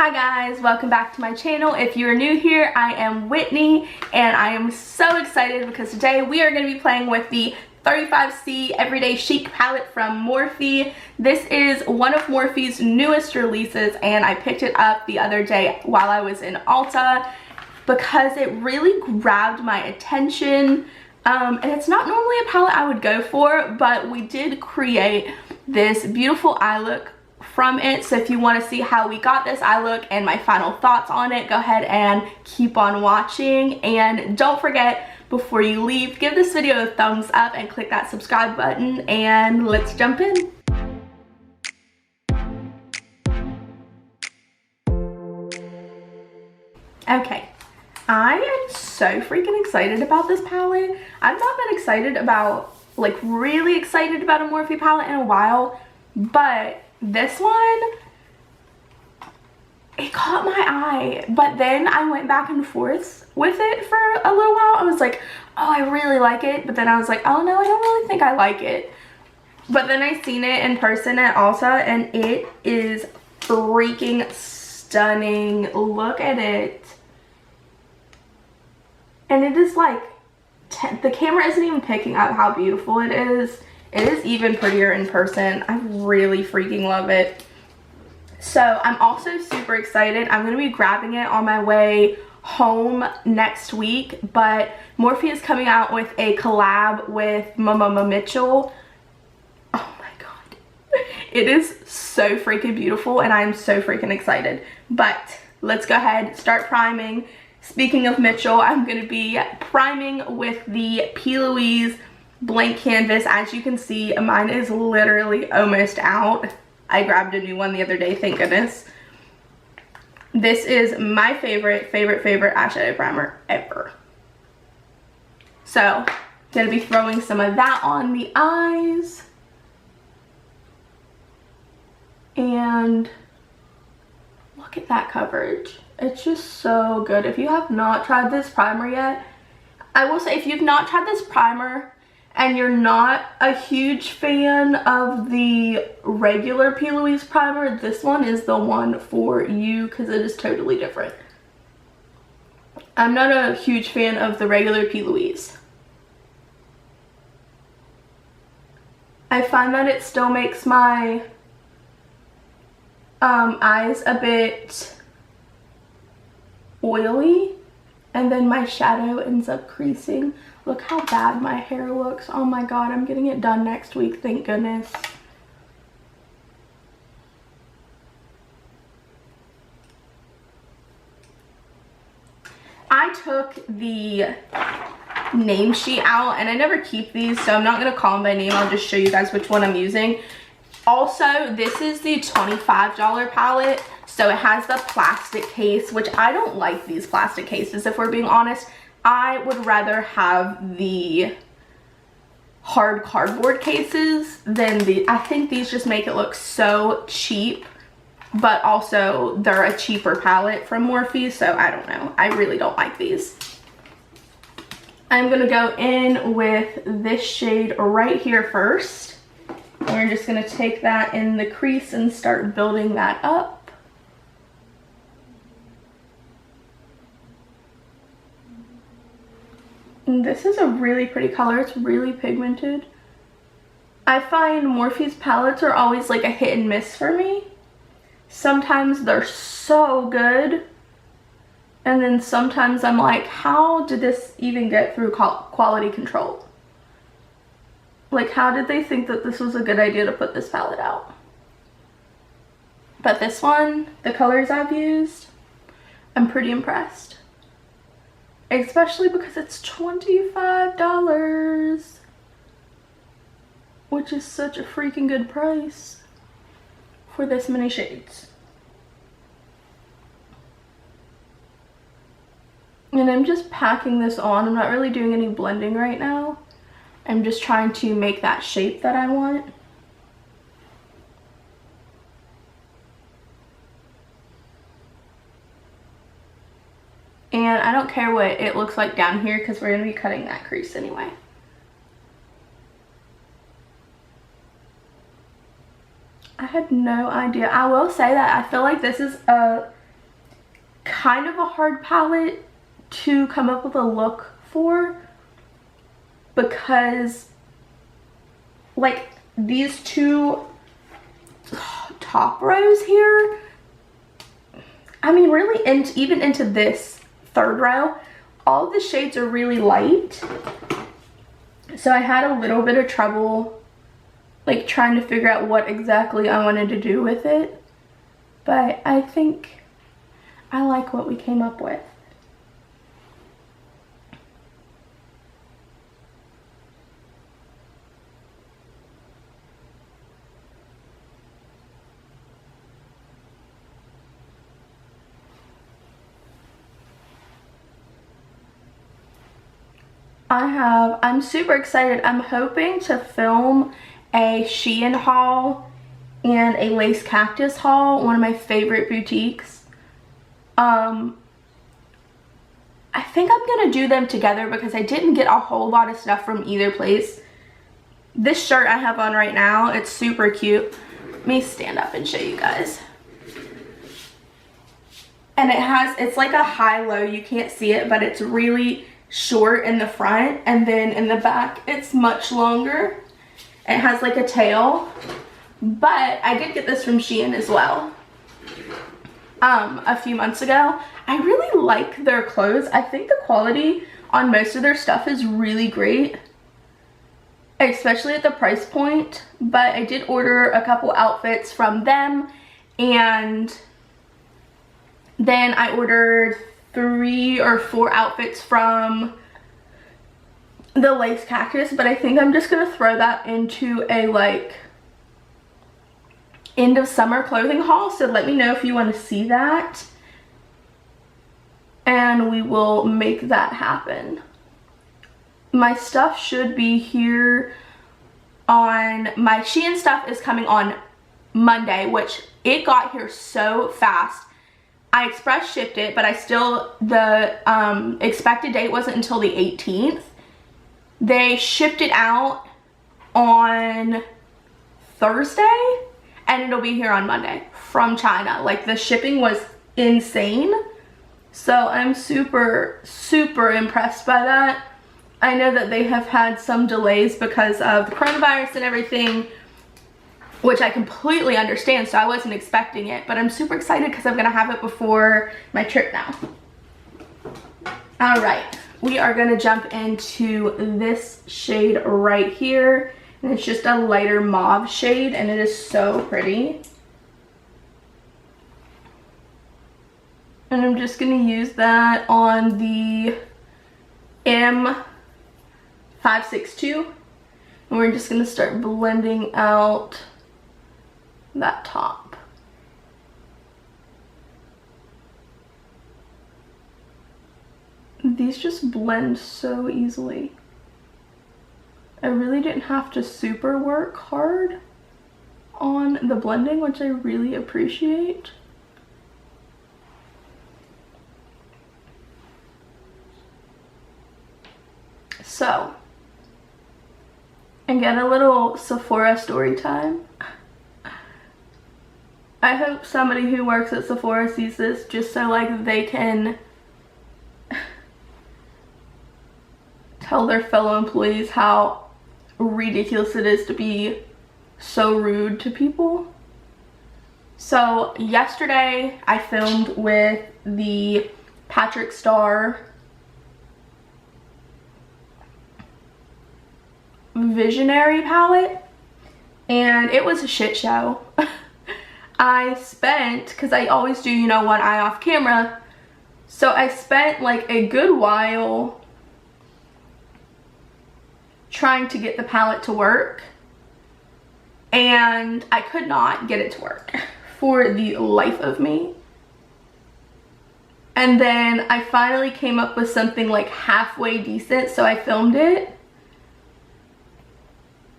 Hi guys, welcome back to my channel. If you're new here, I am Whitney and I am so excited because today we are going to be playing with the 35C Everyday Chic palette from Morphe. This is one of Morphe's newest releases and I picked it up the other day while I was in Ulta because it really grabbed my attention. And it's not normally a palette I would go for, but we did create this beautiful eye look from it. So if you want to see how we got this eye look and my final thoughts on it, go ahead and keep on watching. And don't forget, before you leave, give this video a thumbs up and click that subscribe button, and let's jump in. Okay, I am so freaking excited about this palette. I've not been excited about, like really excited about a Morphe palette in a while, but this one, it caught my eye. But then I went back and forth with it for a little while. I was like, oh, I really like it, but then I was like, oh no, I don't really think I like it. But then I seen it in person at Ulta and it is freaking stunning. Look at it. And it is like, the camera isn't even picking up how beautiful it is. It is even prettier in person. I really freaking love it. So I'm also super excited. I'm going to be grabbing it on my way home next week, but Morphe is coming out with a collab with Mama Mitchell. Oh my god. It is so freaking beautiful and I'm so freaking excited. But let's go ahead, start priming. Speaking of Mitchell, I'm going to be priming with the P. Louise blank canvas. As you can see, mine is literally almost out. I grabbed a new one the other day, thank goodness. This is my favorite eyeshadow primer ever. So, gonna be throwing some of that on the eyes. And look at that coverage. It's just so good. If you have not tried this primer yet, I will say if you've not tried this primer and you're not a huge fan of the regular P. Louise primer, this one is the one for you because it is totally different. I'm not a huge fan of the regular P. Louise. I find that it still makes my eyes a bit oily, and then my shadow ends up creasing. Look how bad my hair looks. Oh my god, I'm getting it done next week, thank goodness. I took the name sheet out, and I never keep these, so I'm not going to call them by name. I'll just show you guys which one I'm using. Also, this is the $25 palette, so it has the plastic case, which I don't like these plastic cases, if we're being honest. I would rather have the hard cardboard cases than I think these just make it look so cheap, but also they're a cheaper palette from Morphe, so I don't know. I really don't like these. I'm gonna go in with this shade right here first. We're just gonna take that in the crease and start building that up. And this is a really pretty color. It's really pigmented. I find Morphe's palettes are always like a hit and miss for me. Sometimes they're so good, and then sometimes I'm like, how did this even get through quality control? Like, how did they think that this was a good idea to put this palette out? But this one, the colors I've used, I'm pretty impressed. Especially because it's $25, which is such a freaking good price for this many shades. And I'm just packing this on. I'm not really doing any blending right now. I'm just trying to make that shape that I want. And I don't care what it looks like down here because we're going to be cutting that crease anyway. I had no idea. I will say that I feel like this is a kind of a hard palette to come up with a look for, because like these two top rows here, I mean really even into this third row, all the shades are really light. So I had a little bit of trouble like trying to figure out what exactly I wanted to do with it. But I think I like what we came up with. I'm super excited. I'm hoping to film a Shein haul and a lace cactus haul, one of my favorite boutiques. I think I'm gonna do them together because I didn't get a whole lot of stuff from either place. This shirt I have on right now, it's super cute. Let me stand up and show you guys. And it's like a high-low, you can't see it, but it's really short in the front, and then in the back it's much longer. It has like a tail, but I did get this from Shein as well a few months ago. I really like their clothes. I think the quality on most of their stuff is really great, especially at the price point. But I did order a couple outfits from them, and then I ordered 3 or 4 outfits from the lace cactus, but I think I'm just gonna throw that into a like end of summer clothing haul. So let me know if you want to see that, and we will make that happen. My stuff should be here on, my Shein stuff is coming on Monday, which it got here so fast. I express shipped it, but the expected date wasn't until the 18th. They shipped it out on Thursday, and it'll be here on Monday from China. Like, the shipping was insane. So I'm super, super impressed by that. I know that they have had some delays because of the coronavirus and everything, which I completely understand, so I wasn't expecting it, but I'm super excited because I'm gonna have it before my trip now. All right, we are gonna jump into this shade right here, and it's just a lighter mauve shade, and it is so pretty. And I'm just gonna use that on the M562, and we're just gonna start blending out that top. These just blend so easily. I really didn't have to super work hard on the blending, which I really appreciate. So, and get a little Sephora story time. I hope somebody who works at Sephora sees this, just so like they can tell their fellow employees how ridiculous it is to be so rude to people. So yesterday I filmed with the Patrick Star Visionary palette, and it was a shit show. I spent, because I always do, you know, one eye off camera, so I spent like a good while trying to get the palette to work, and I could not get it to work for the life of me. And then I finally came up with something like halfway decent, so I filmed it.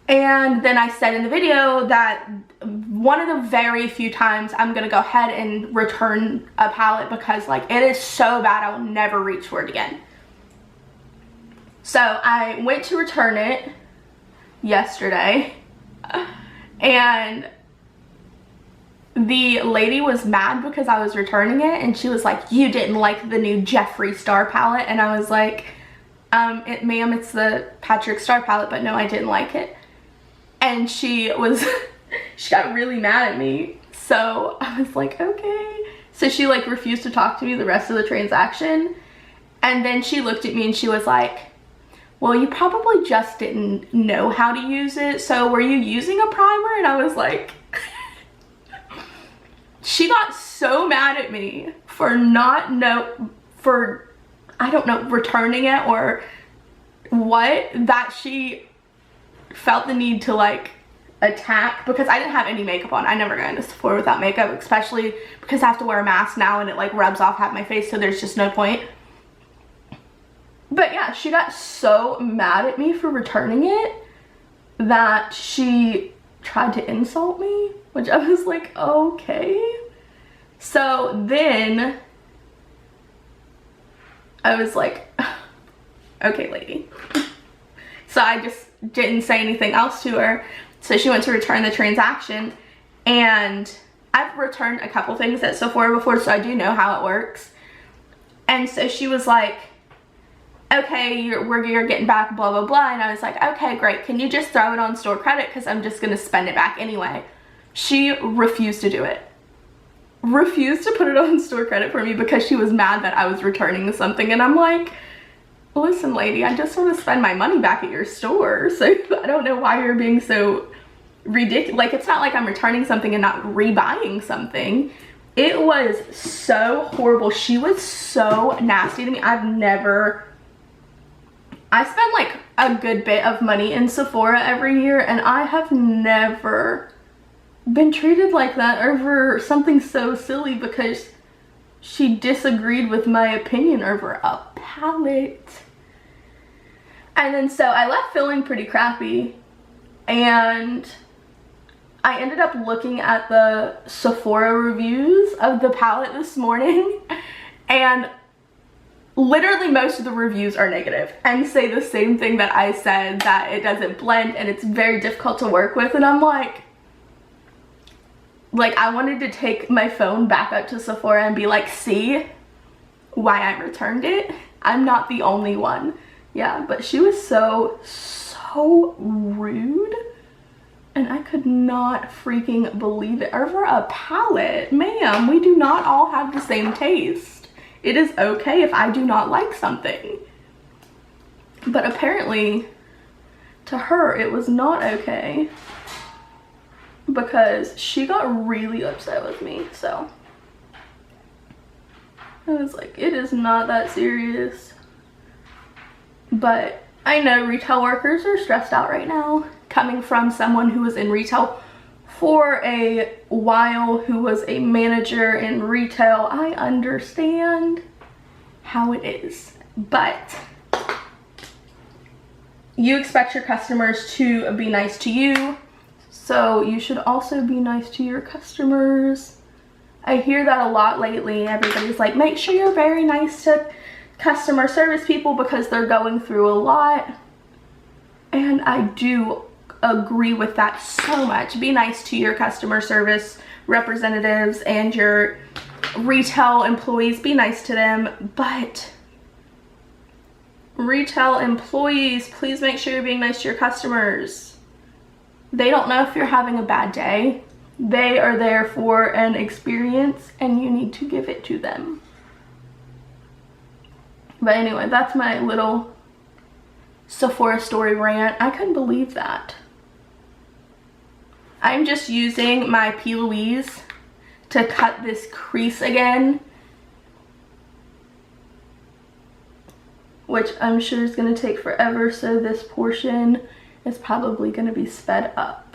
And then I said in the video that one of the very few times I'm gonna go ahead and return a palette, because like it is so bad I will never reach for it again. So I went to return it yesterday, and the lady was mad because I was returning it, and she was like, you didn't like the new Jeffree Star palette. And I was like, ma'am, it's the Patrick Star palette, but no, I didn't like it. And she was, she got really mad at me. So I was like, okay. So she like refused to talk to me the rest of the transaction. And then she looked at me and she was like, well, you probably just didn't know how to use it. So were you using a primer? And I was like, she got so mad at me for I don't know, returning it or what, that she felt the need to like attack, because I didn't have any makeup on. I never go into Sephora without makeup, especially because I have to wear a mask now and it like rubs off half my face, so there's just no point. But yeah, she got so mad at me for returning it that she tried to insult me, which I was like, okay. So then I was like, okay, lady. So I just didn't say anything else to her. So she went to return the transaction, and I've returned a couple things at Sephora before, so I do know how it works. And so she was like, okay, you're getting back blah blah blah. And I was like, okay, great, can you just throw it on store credit, because I'm just gonna spend it back anyway. She refused to do it. Refused to put it on store credit for me because she was mad that I was returning something. And I'm like, listen lady, I just want to spend my money back at your store, so I don't know why you're being so ridiculous. Like, it's not like I'm returning something and not rebuying something. It was so horrible. She was so nasty to me. I spend like a good bit of money in Sephora every year, and I have never been treated like that over something so silly because she disagreed with my opinion over a palette. And then so I left feeling pretty crappy, and I ended up looking at the Sephora reviews of the palette this morning, and literally most of the reviews are negative and say the same thing that I said, that it doesn't blend and it's very difficult to work with. And I'm like I wanted to take my phone back up to Sephora and be like, see why I returned it? I'm not the only one. Yeah, but she was so rude, and I could not freaking believe it. Over a palette. Ma'am, we do not all have the same taste. It is okay if I do not like something. But apparently to her it was not okay, because she got really upset with me. So I was like, it is not that serious. But I know retail workers are stressed out right now. Coming from someone who was in retail for a while, who was a manager in retail, I understand how it is. But you expect your customers to be nice to you, so you should also be nice to your customers. I hear that a lot lately. Everybody's like, make sure you're very nice to customer service people because they're going through a lot. And I do agree with that so much. Be nice to your customer service representatives and your retail employees. Be nice to them. But retail employees, please make sure you're being nice to your customers. They don't know if you're having a bad day. They are there for an experience, and you need to give it to them. But anyway, that's my little Sephora story rant. I couldn't believe that. I'm just using my P. Louise to cut this crease again, which I'm sure is going to take forever, so this portion is probably going to be sped up.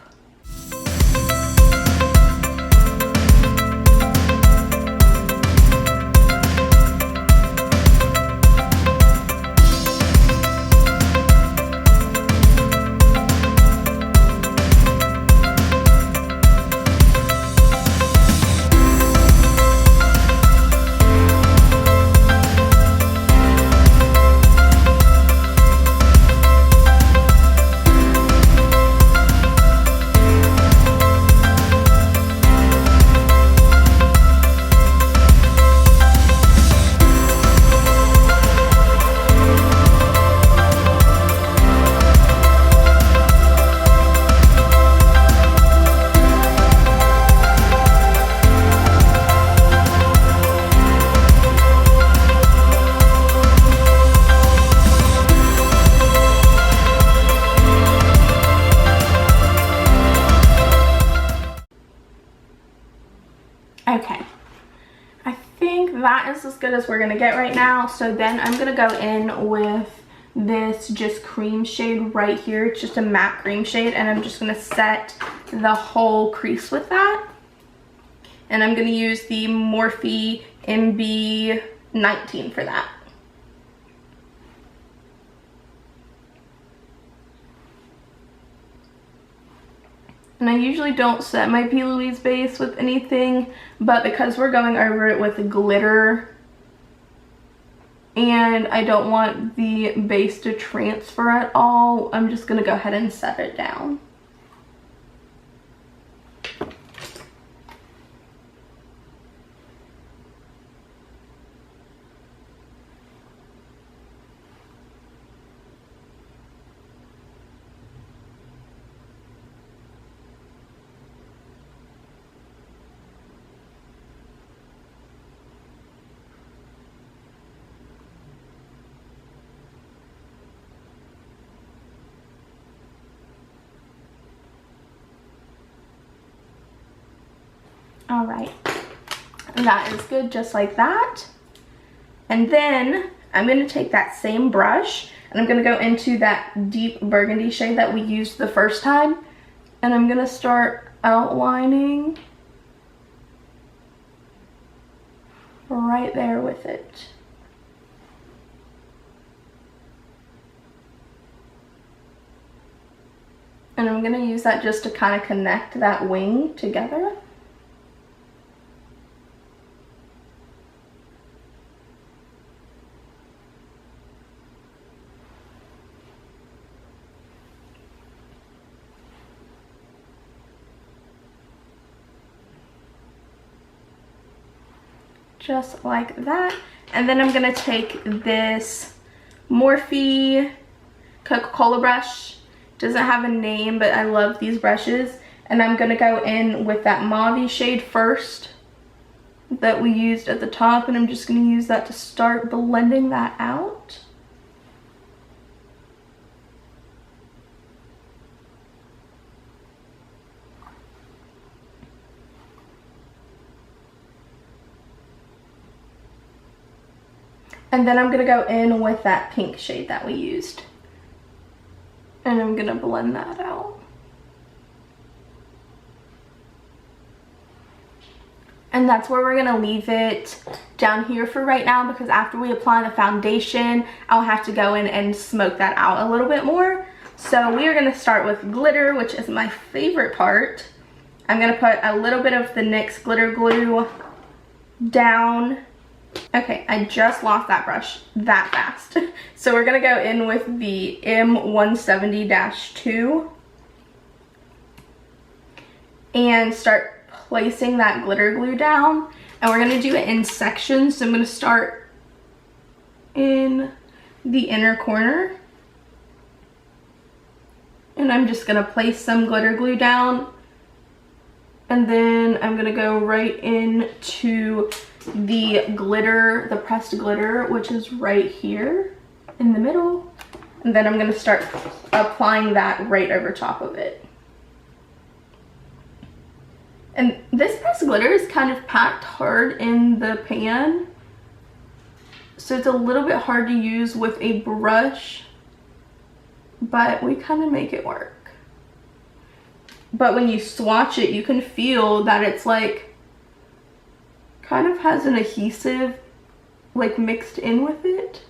think that is as good as we're gonna get right now. So then I'm gonna go in with this just cream shade right here. It's just a matte cream shade, and I'm just gonna set the whole crease with that. And I'm gonna use the Morphe MB19 for that. And I usually don't set my P. Louise base with anything, but because we're going over it with glitter and I don't want the base to transfer at all, I'm just gonna go ahead and set it down. All right, that is good, just like that. And then I'm going to take that same brush and I'm going to go into that deep burgundy shade that we used the first time, and I'm going to start outlining right there with it. And I'm going to use that just to kind of connect that wing together. Just like that. And then I'm gonna take this Morphe Coca-Cola brush. Doesn't have a name, but I love these brushes. And I'm gonna go in with that mauve shade first that we used at the top, and I'm just gonna use that to start blending that out. And then I'm gonna go in with that pink shade that we used. And I'm gonna blend that out. And that's where we're gonna leave it down here for right now, because after we apply the foundation, I'll have to go in and smoke that out a little bit more. So we are gonna start with glitter, which is my favorite part. I'm gonna put a little bit of the NYX glitter glue down. Okay, I just lost that brush that fast. So we're gonna go in with the M170-2 and start placing that glitter glue down. And we're gonna do it in sections. So I'm gonna start in the inner corner. And I'm just gonna place some glitter glue down. And then I'm gonna go right into the glitter, the pressed glitter, which is right here in the middle. And then I'm gonna start applying that right over top of it. And this pressed glitter is kind of packed hard in the pan, so it's a little bit hard to use with a brush, but we kind of make it work. But when you swatch it, you can feel that it's like kind of has an adhesive like mixed in with it,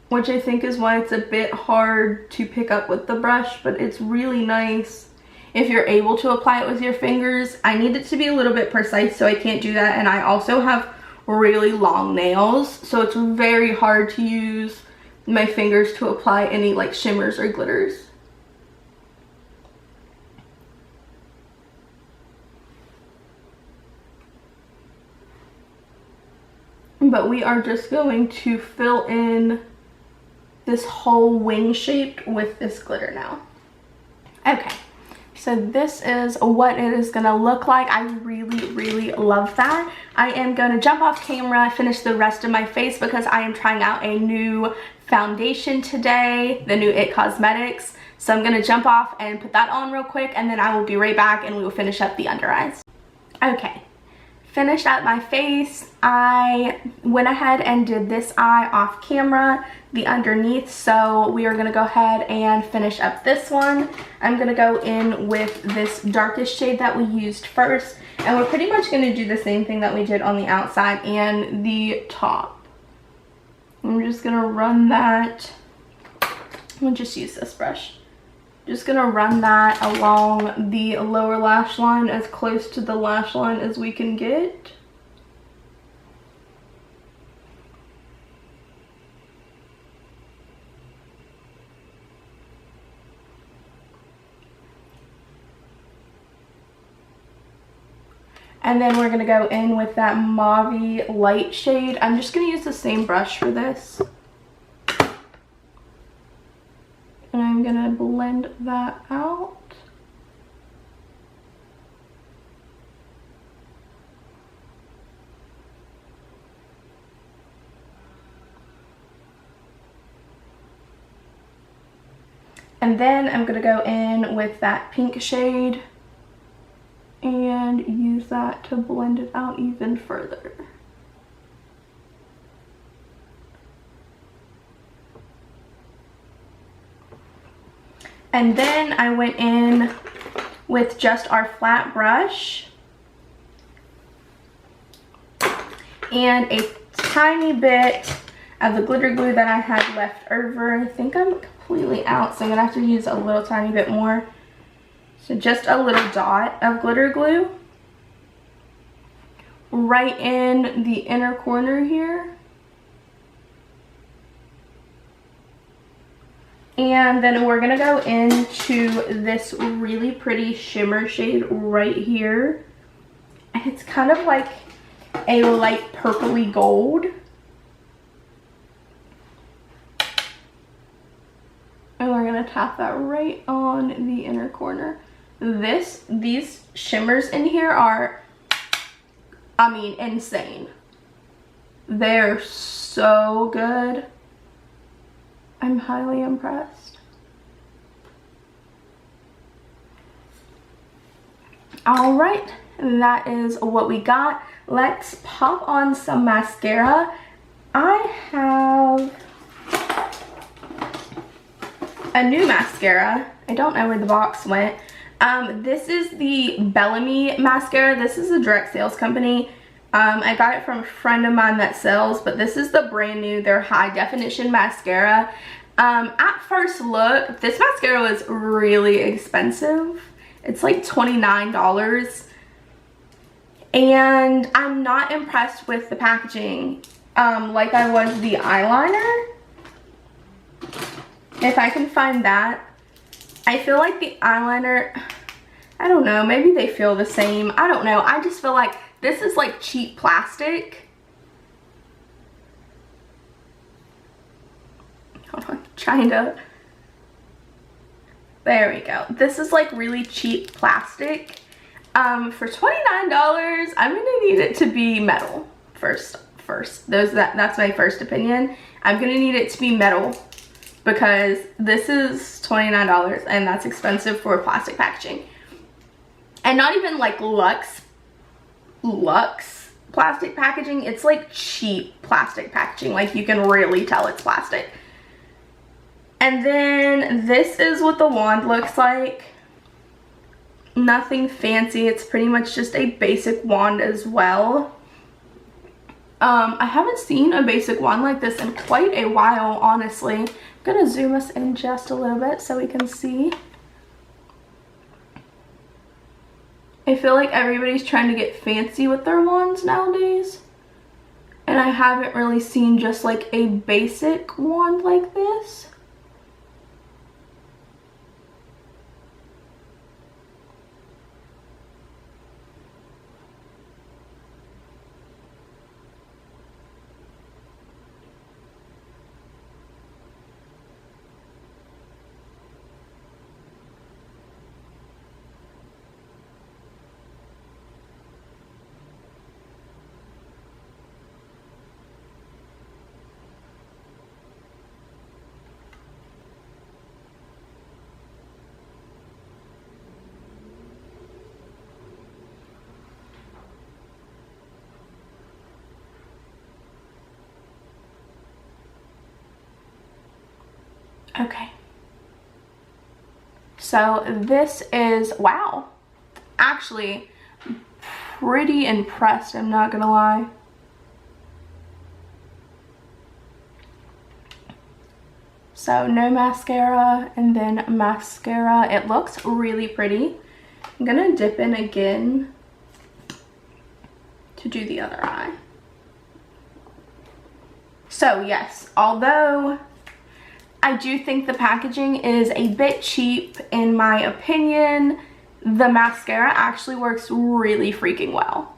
which I think is why it's a bit hard to pick up with the brush, but it's really nice if you're able to apply it with your fingers. I need it to be a little bit precise, so I can't do that, and I also have really long nails, so it's very hard to use my fingers to apply any like shimmers or glitters. But we are just going to fill in this whole wing shape with this glitter now. Okay, so this is what it is gonna look like. I really love that. I am gonna jump off camera, finish the rest of my face because I am trying out a new foundation today, the new It Cosmetics. So I'm gonna jump off and put that on real quick, and then I will be right back and we will finish up the under eyes. Okay. finished up my face. I went ahead and did this eye off camera, the underneath, so we are going to go ahead and finish up this one. I'm going to go in with this darkest shade that we used first, and we're pretty much going to do the same thing that we did on the outside and the top. I'm just going to run that. We'll just use this brush. Just going to run that along the lower lash line as close to the lash line as we can get. And then we're going to go in with that mauve light shade. I'm just going to use the same brush for this. And I'm going to blend that out. And then I'm going to go in with that pink shade and use that to blend it out even further. And then I went in with just our flat brush and a tiny bit of the glitter glue that I had left over. I think I'm completely out, so I'm gonna have to use a little tiny bit more. So just a little dot of glitter glue right in the inner corner here. And then we're gonna go into this really pretty shimmer shade right here. And it's kind of like a light purpley gold. And we're gonna tap that right on the inner corner. These shimmers in here are, I mean, insane. They're so good. I'm highly impressed. All right, that is what we got. Let's pop on some mascara. I have a new mascara. I don't know where the box went. This is the Bellamy mascara. This is a direct sales company. I got it from a friend of mine that sells, but this is the brand new, their high definition mascara. At first look, this mascara was really expensive. It's like $29. And I'm not impressed with the packaging like I was the eyeliner. If I can find that. I feel like the eyeliner, I don't know, maybe they feel the same. I don't know. I just feel like this is like cheap plastic. Hold on, trying to. There we go. This is like really cheap plastic. For $29, I'm gonna need it to be metal first. That's my first opinion. I'm gonna need it to be metal because this is $29 and that's expensive for plastic packaging. And not even like luxe plastic packaging. It's like cheap plastic packaging. Like you can really tell it's plastic. And then this is what the wand looks like. Nothing fancy. It's pretty much just a basic wand as well. I haven't seen a basic wand like this in quite a while, honestly. I'm gonna zoom us in just a little bit so we can see. I feel like everybody's trying to get fancy with their wands nowadays. And I haven't really seen just like a basic wand like this. Okay. So this is, wow. Actually, pretty impressed, I'm not gonna lie. So no mascara and then mascara. It looks really pretty. I'm gonna dip in again to do the other eye. So yes, although I do think the packaging is a bit cheap in my opinion, the mascara actually works really freaking well.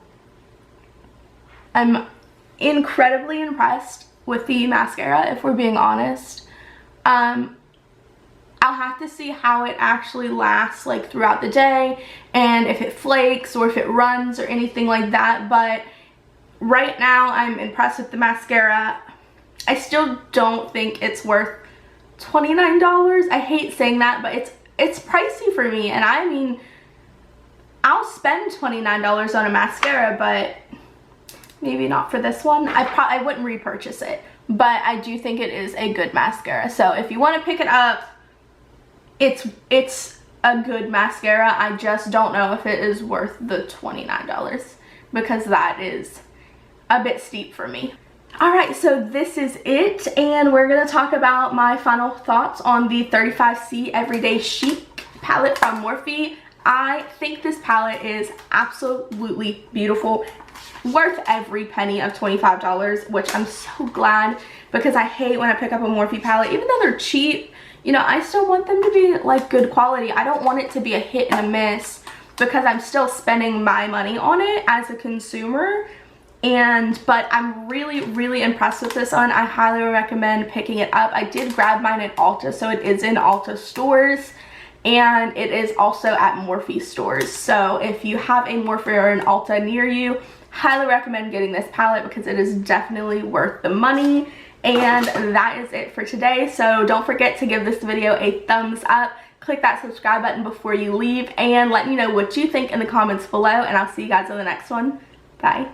I'm incredibly impressed with the mascara, if we're being honest. I'll have to see how it actually lasts like throughout the day and if it flakes or if it runs or anything like that, but right now I'm impressed with the mascara. I still don't think it's worth $29. I hate saying that, but it's pricey for me, and I mean, I'll spend $29 on a mascara, but maybe not for this one. I wouldn't repurchase it, but I do think it is a good mascara. So if you want to pick it up, it's a good mascara. I just don't know if it is worth the $29 because that is a bit steep for me. Alright, so this is it, and we're going to talk about my final thoughts on the 35C Everyday Chic palette from Morphe. I think this palette is absolutely beautiful, worth every penny of $25, which I'm so glad, because I hate when I pick up a Morphe palette, even though they're cheap, you know, I still want them to be like good quality. I don't want it to be a hit and a miss because I'm still spending my money on it as a consumer. But I'm really impressed with this one. I highly recommend picking it up. I did grab mine at Ulta, so it is in Ulta stores, and it is also at Morphe stores. So if you have a Morphe or an Ulta near you, highly recommend getting this palette because it is definitely worth the money. And that is it for today. So don't forget to give this video a thumbs up, click that subscribe button before you leave, and let me know what you think in the comments below, and I'll see you guys in the next one. Bye.